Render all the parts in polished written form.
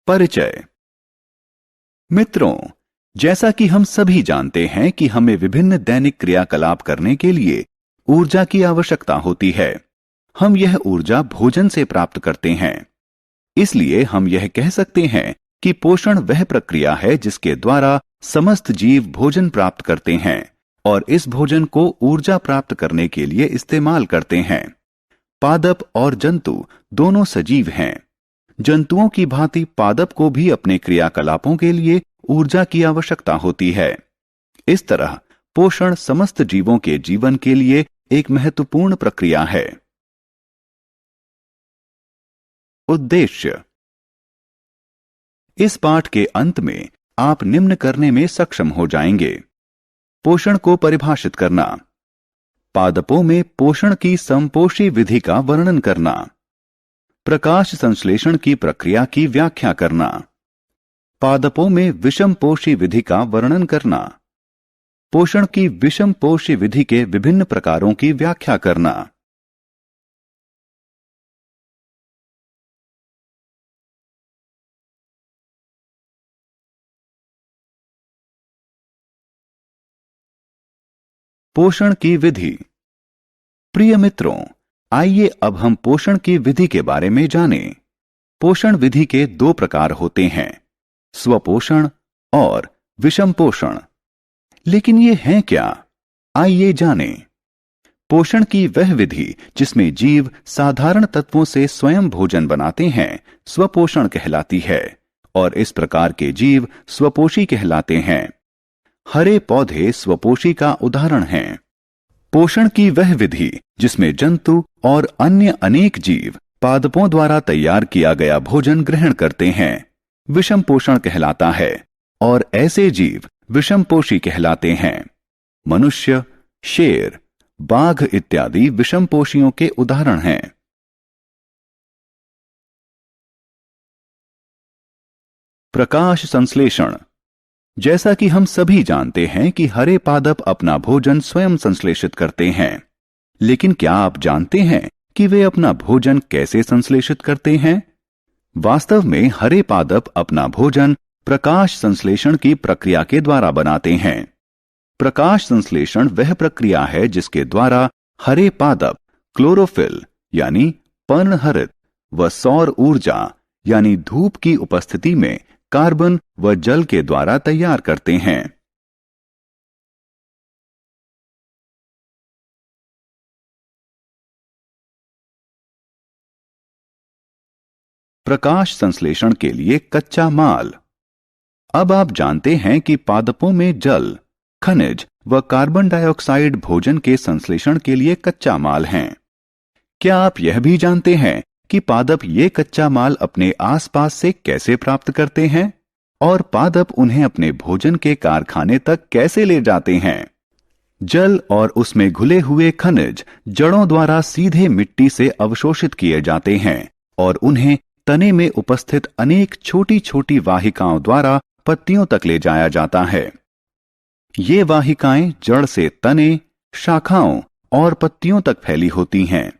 परिचय। मित्रों, जैसा कि हम सभी जानते हैं कि हमें विभिन्न दैनिक क्रियाकलाप करने के लिए ऊर्जा की आवश्यकता होती है। हम यह ऊर्जा भोजन से प्राप्त करते हैं। इसलिए हम यह कह सकते हैं कि पोषण वह प्रक्रिया है जिसके द्वारा समस्त जीव भोजन प्राप्त करते हैं और इस भोजन को ऊर्जा प्राप्त करने के लिए इस्तेमाल करते हैं। पादप और जंतु दोनों सजीव हैं। जंतुओं की भांति पादप को भी अपने क्रियाकलापों के लिए ऊर्जा की आवश्यकता होती है। इस तरह पोषण समस्त जीवों के जीवन के लिए एक महत्वपूर्ण प्रक्रिया है। उद्देश्य। इस पाठ के अंत में आप निम्न करने में सक्षम हो जाएंगे। पोषण को परिभाषित करना, पादपों में पोषण की समपोषी विधि का वर्णन करना, प्रकाश संश्लेषण की प्रक्रिया की व्याख्या करना, पादपों में विषमपोषी विधि का वर्णन करना, पोषण की विषमपोषी विधि के विभिन्न प्रकारों की व्याख्या करना। पोषण की विधि। प्रिय मित्रों, आइए अब हम पोषण की विधि के बारे में जानें। पोषण विधि के दो प्रकार होते हैं, स्वपोषण और विषम पोषण। लेकिन ये हैं क्या? आइए जानें। पोषण की वह विधि जिसमें जीव साधारण तत्वों से स्वयं भोजन बनाते हैं स्वपोषण कहलाती है और इस प्रकार के जीव स्वपोषी कहलाते हैं। हरे पौधे स्वपोषी का उदाहरण हैं। पोषण की वह विधि जिसमें जंतु और अन्य अनेक जीव पादपों द्वारा तैयार किया गया भोजन ग्रहण करते हैं विषम पोषण कहलाता है और ऐसे जीव विषमपोषी कहलाते हैं। मनुष्य, शेर, बाघ इत्यादि विषमपोषियों के उदाहरण हैं। प्रकाश संश्लेषण। जैसा कि हम सभी जानते हैं कि हरे पादप अपना भोजन स्वयं संश्लेषित करते हैं, लेकिन क्या आप जानते हैं कि वे अपना भोजन कैसे संश्लेषित करते हैं? वास्तव में हरे पादप अपना भोजन प्रकाश संश्लेषण की प्रक्रिया के द्वारा बनाते हैं। प्रकाश संश्लेषण वह प्रक्रिया है जिसके द्वारा हरे पादप क्लोरोफिल यानी पर्णहरित व सौर ऊर्जा यानी धूप की उपस्थिति में कार्बन व जल के द्वारा तैयार करते हैं। प्रकाश संश्लेषण के लिए कच्चा माल। अब आप जानते हैं कि पादपों में जल, खनिज व कार्बन डाइऑक्साइड भोजन के संश्लेषण के लिए कच्चा माल हैं। क्या आप यह भी जानते हैं कि पादप ये कच्चा माल अपने आसपास से कैसे प्राप्त करते हैं और पादप उन्हें अपने भोजन के कारखाने तक कैसे ले जाते हैं? जल और उसमें घुले हुए खनिज जड़ों द्वारा सीधे मिट्टी से अवशोषित किए जाते हैं और उन्हें तने में उपस्थित अनेक छोटी छोटी वाहिकाओं द्वारा पत्तियों तक ले जाया जाता है। ये वाहिकाएं जड़ से तने, शाखाओं और पत्तियों तक फैली होती हैं।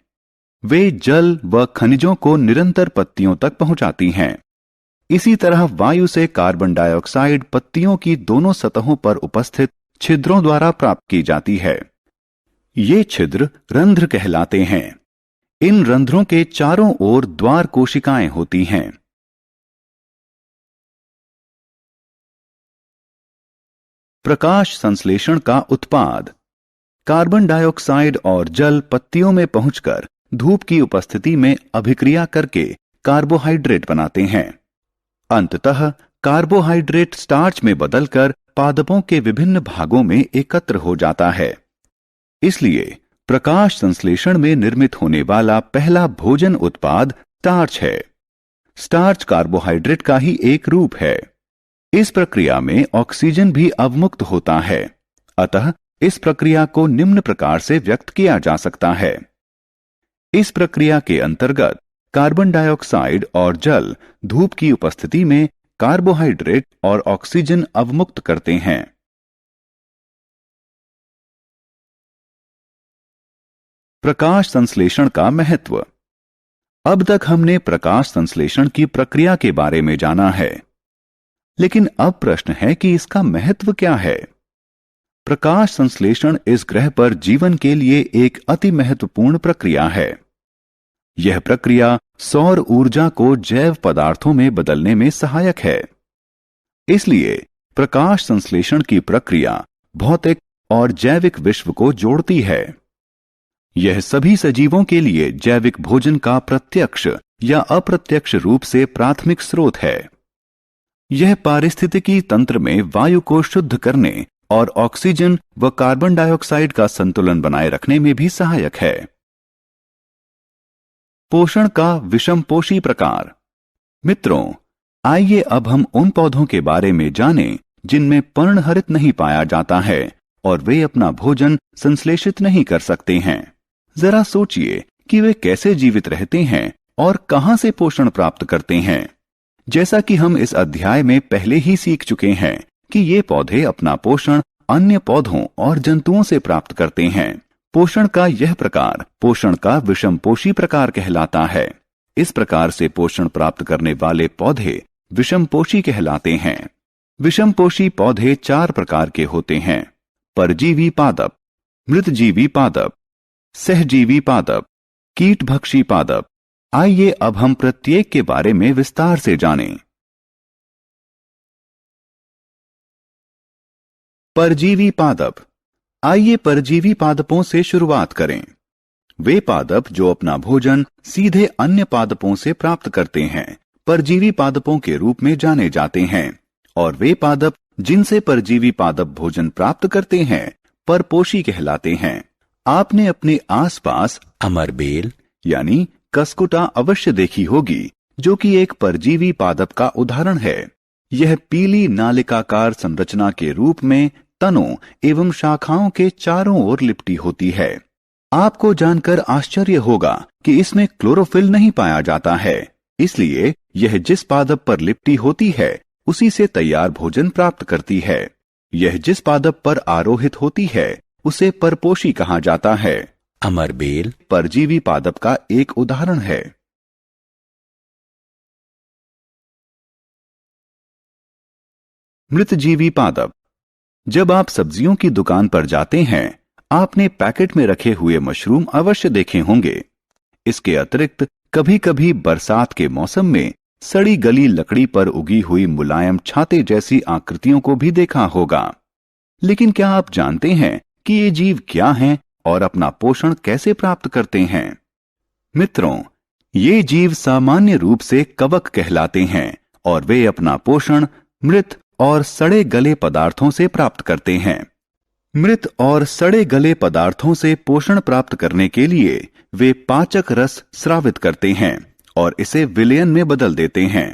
वे जल व खनिजों को निरंतर पत्तियों तक पहुंचाती हैं। इसी तरह वायु से कार्बन डाइऑक्साइड पत्तियों की दोनों सतहों पर उपस्थित छिद्रों द्वारा प्राप्त की जाती है। ये छिद्र रंध्र कहलाते हैं। इन रंध्रों के चारों ओर द्वार कोशिकाएं होती हैं। प्रकाश संश्लेषण का उत्पाद। कार्बन डाइऑक्साइड और जल पत्तियों में पहुंचकर धूप की उपस्थिति में अभिक्रिया करके कार्बोहाइड्रेट बनाते हैं। अंततः कार्बोहाइड्रेट स्टार्च में बदलकर पादपों के विभिन्न भागों में एकत्र हो जाता है। इसलिए प्रकाश संश्लेषण में निर्मित होने वाला पहला भोजन उत्पाद स्टार्च है। स्टार्च कार्बोहाइड्रेट का ही एक रूप है। इस प्रक्रिया में ऑक्सीजन भी अवमुक्त होता है। अतः इस प्रक्रिया को निम्न प्रकार से व्यक्त किया जा सकता है। इस प्रक्रिया के अंतर्गत कार्बन डाइऑक्साइड और जल धूप की उपस्थिति में कार्बोहाइड्रेट और ऑक्सीजन अवमुक्त करते हैं। प्रकाश संश्लेषण का महत्व। अब तक हमने प्रकाश संश्लेषण की प्रक्रिया के बारे में जाना है, लेकिन अब प्रश्न है कि इसका महत्व क्या है। प्रकाश संश्लेषण इस ग्रह पर जीवन के लिए एक अति महत्वपूर्ण प्रक्रिया है। यह प्रक्रिया सौर ऊर्जा को जैव पदार्थों में बदलने में सहायक है। इसलिए प्रकाश संश्लेषण की प्रक्रिया भौतिक और जैविक विश्व को जोड़ती है। यह सभी सजीवों के लिए जैविक भोजन का प्रत्यक्ष या अप्रत्यक्ष रूप से प्राथमिक स्रोत है। यह पारिस्थितिकी तंत्र में वायु को शुद्ध करने और ऑक्सीजन व कार्बन डाइऑक्साइड का संतुलन बनाए रखने में भी सहायक है। पोषण का विषमपोषी प्रकार। मित्रों, आइए अब हम उन पौधों के बारे में जानें जिनमें पर्णहरित नहीं पाया जाता है और वे अपना भोजन संश्लेषित नहीं कर सकते हैं। जरा सोचिए कि वे कैसे जीवित रहते हैं और कहां से पोषण प्राप्त करते हैं। जैसा कि हम इस अध्याय में पहले ही सीख चुके हैं कि ये पौधे अपना पोषण अन्य पौधों और जंतुओं से प्राप्त करते हैं। पोषण का यह प्रकार पोषण का विषमपोषी प्रकार कहलाता है। इस प्रकार से पोषण प्राप्त करने वाले पौधे विषमपोषी कहलाते हैं। विषमपोषी पौधे 4 प्रकार के होते हैं: परजीवी पादप, मृतजीवी पादप, सहजीवी पादप, कीटभक्षी पादप। आइए अब हम प्रत्येक के बारे में विस्तार से जानें। परजीवी पादप। आइए परजीवी पादपों से शुरुआत करें। वे पादप जो अपना भोजन सीधे अन्य पादपों से प्राप्त करते हैं परजीवी पादपों के रूप में जाने जाते हैं, और वे पादप जिनसे परजीवी पादप भोजन प्राप्त करते हैं परपोषी कहलाते हैं। आपने अपने आसपास अमरबेल यानी कसकुटा अवश्य देखी होगी, जो कि एक परजीवी पादप का उदाहरण है। यह पीली नालिकाकार संरचना के रूप में तनों एवं शाखाओं के चारों ओर लिपटी होती है। आपको जानकर आश्चर्य होगा कि इसमें क्लोरोफिल नहीं पाया जाता है, इसलिए यह जिस पादप पर लिपटी होती है उसी से तैयार भोजन प्राप्त करती है। यह जिस पादप पर आरोहित होती है उसे परपोषी कहा जाता है। अमरबेल परजीवी पादप का एक उदाहरण है। मृतजीवी पादप। जब आप सब्जियों की दुकान पर जाते हैं, आपने पैकेट में रखे हुए मशरूम अवश्य देखे होंगे। इसके अतिरिक्त कभी कभी बरसात के मौसम में सड़ी गली लकड़ी पर उगी हुई मुलायम छाते जैसी आकृतियों को भी देखा होगा। लेकिन क्या आप जानते हैं कि ये जीव क्या हैं और अपना पोषण कैसे प्राप्त करते हैं? मित्रों, ये जीव सामान्य रूप से कवक कहलाते हैं और वे अपना पोषण मृत और सड़े गले पदार्थों से प्राप्त करते हैं। मृत और सड़े गले पदार्थों से पोषण प्राप्त करने के लिए वे पाचक रस स्रावित करते हैं और इसे विलयन में बदल देते हैं।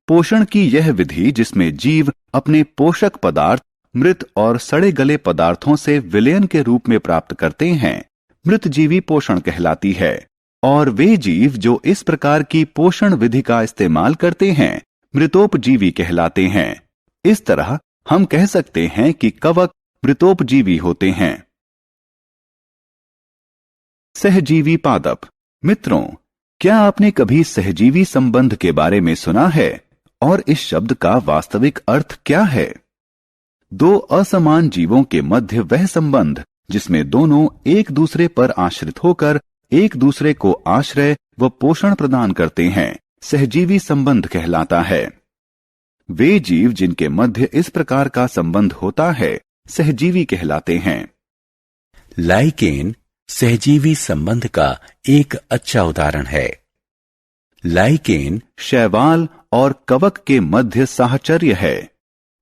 पोषण की यह विधि जिसमें जीव अपने पोषक पदार्थ मृत और सड़े गले पदार्थों से विलयन के रूप में प्राप्त करते हैं, मृतजीवी पोषण कहलाती है। और वे जीव जो इस प्रकार की पोषण विधि का इस्तेमाल करते हैं मृतोपजीवी कहलाते हैं। इस तरह हम कह सकते हैं कि कवक मृतोपजीवी होते हैं। सहजीवी पादप। मित्रों, क्या आपने कभी सहजीवी संबंध के बारे में सुना है और इस शब्द का वास्तविक अर्थ क्या है? 2 असमान जीवों के मध्य वह संबंध जिसमें दोनों एक दूसरे पर आश्रित होकर एक दूसरे को आश्रय व पोषण प्रदान करते हैं सहजीवी संबंध कहलाता है। वे जीव जिनके मध्य इस प्रकार का संबंध होता है सहजीवी कहलाते हैं। लाइकेन सहजीवी संबंध का एक अच्छा उदाहरण है। लाइकेन शैवाल और कवक के मध्य साहचर्य है।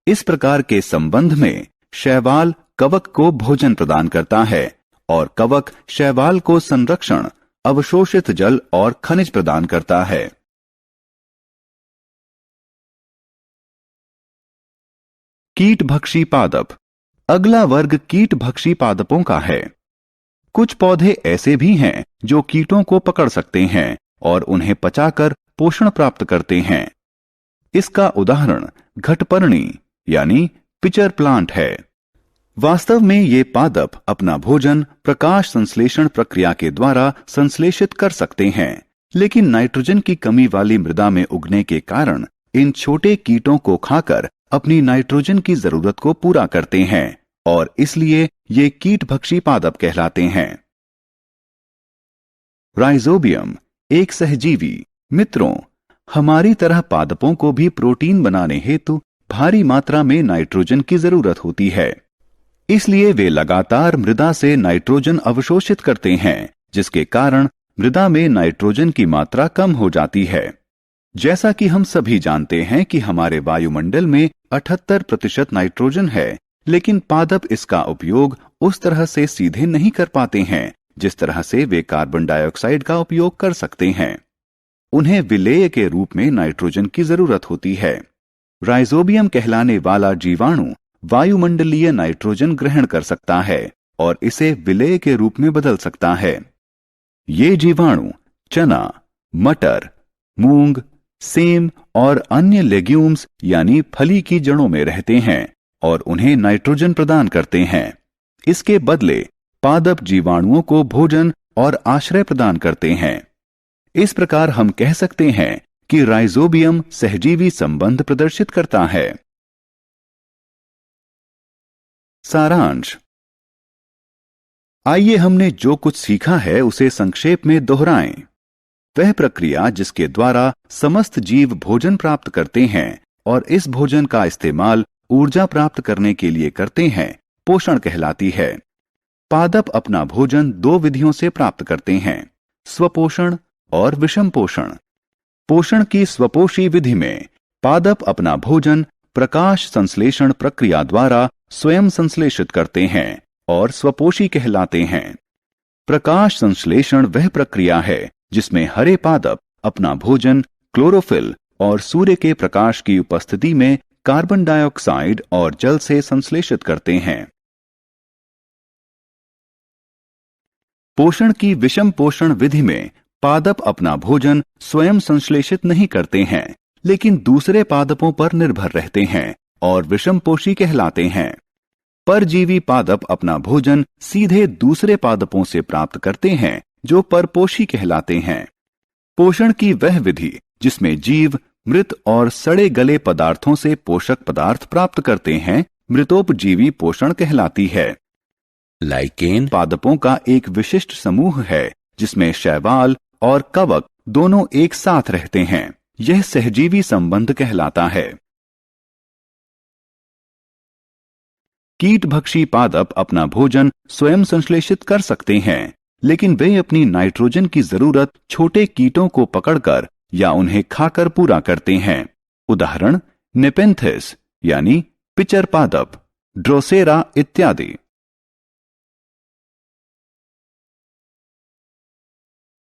इस प्रकार के संबंध में शैवाल कवक को भोजन प्रदान करता है और कवक शैवाल को संरक्षण, अवशोषित जल और खनिज प्रदान करता है। कीटभक्षी पादप। अगला वर्ग कीटभक्षी पादपों का है। कुछ पौधे ऐसे भी हैं जो कीटों को पकड़ सकते हैं और उन्हें पचाकर पोषण प्राप्त करते हैं। इसका उदाहरण घटपर्णी यानी पिचर प्लांट है। वास्तव में ये पादप अपना भोजन प्रकाश संश्लेषण प्रक्रिया के द्वारा संश्लेषित कर सकते हैं। लेकिन नाइट्रोजन की कमी वाली मृदा में उगने के कारण इन छोटे कीटों को खाकर अपनी नाइट्रोजन की जरूरत को पूरा करते हैं और इसलिए ये कीटभक्षी पादप कहलाते हैं। राइजोबियम एक सहजीवी। मित्रों, हमारी तरह पादपों को भी प्रोटीन बनाने हेतु भारी मात्रा में नाइट्रोजन की जरूरत होती है। इसलिए वे लगातार मृदा से नाइट्रोजन अवशोषित करते हैं, जिसके कारण मृदा में नाइट्रोजन की मात्रा कम हो जाती है। जैसा कि हम सभी जानते हैं कि हमारे वायुमंडल में 78% नाइट्रोजन है, लेकिन पादप इसका उपयोग उस तरह से सीधे नहीं कर पाते हैं जिस तरह से वे कार्बन डाइऑक्साइड का उपयोग कर सकते हैं। उन्हें विलेय के रूप में नाइट्रोजन की जरूरत होती है। राइजोबियम कहलाने वाला जीवाणु वायुमंडलीय नाइट्रोजन ग्रहण कर सकता है और इसे विलेय के रूप में बदल सकता है। ये जीवाणु चना, मटर, मूंग, सेम और अन्य लेग्यूम्स यानी फली की जड़ों में रहते हैं और उन्हें नाइट्रोजन प्रदान करते हैं। इसके बदले पादप जीवाणुओं को भोजन और आश्रय प्रदान करते हैं। इस प्रकार हम कह सकते हैं कि राइजोबियम सहजीवी संबंध प्रदर्शित करता है। सारांश। आइए हमने जो कुछ सीखा है उसे संक्षेप में दोहराएं। वह प्रक्रिया जिसके द्वारा समस्त जीव भोजन प्राप्त करते हैं और इस भोजन का इस्तेमाल ऊर्जा प्राप्त करने के लिए करते हैं, पोषण कहलाती है। पादप अपना भोजन 2 विधियों से प्राप्त करते हैं, स्वपोषण और विषम पोषण। पोषण की स्वपोषी विधि में पादप अपना भोजन प्रकाश संश्लेषण प्रक्रिया द्वारा स्वयं संश्लेषित करते हैं और स्वपोषी कहलाते हैं। प्रकाश संश्लेषण वह प्रक्रिया है जिसमें हरे पादप अपना भोजन क्लोरोफिल और सूर्य के प्रकाश की उपस्थिति में कार्बन डाइऑक्साइड और जल से संश्लेषित करते हैं। पोषण की विषम पोषण विधि में पादप अपना भोजन स्वयं संश्लेषित नहीं करते हैं, लेकिन दूसरे पादपों पर निर्भर रहते हैं और विषम पोषी कहलाते हैं। परजीवी पादप अपना भोजन सीधे दूसरे पादपों से प्राप्त करते हैं जो परपोषी कहलाते हैं। पोषण की वह विधि जिसमें जीव मृत और सड़े गले पदार्थों से पोषक पदार्थ प्राप्त करते हैं, मृतोपजीवी पोषण कहलाती है। लाइकेन पादपों का एक विशिष्ट समूह है जिसमें शैवाल और कवक दोनों एक साथ रहते हैं। यह सहजीवी संबंध कहलाता है। कीटभक्षी पादप अपना भोजन स्वयं संश्लेषित कर सकते हैं, लेकिन वे अपनी नाइट्रोजन की जरूरत छोटे कीटों को पकड़कर या उन्हें खाकर पूरा करते हैं। उदाहरण नेपेंथिस यानी पिचर पादप, ड्रोसेरा इत्यादि।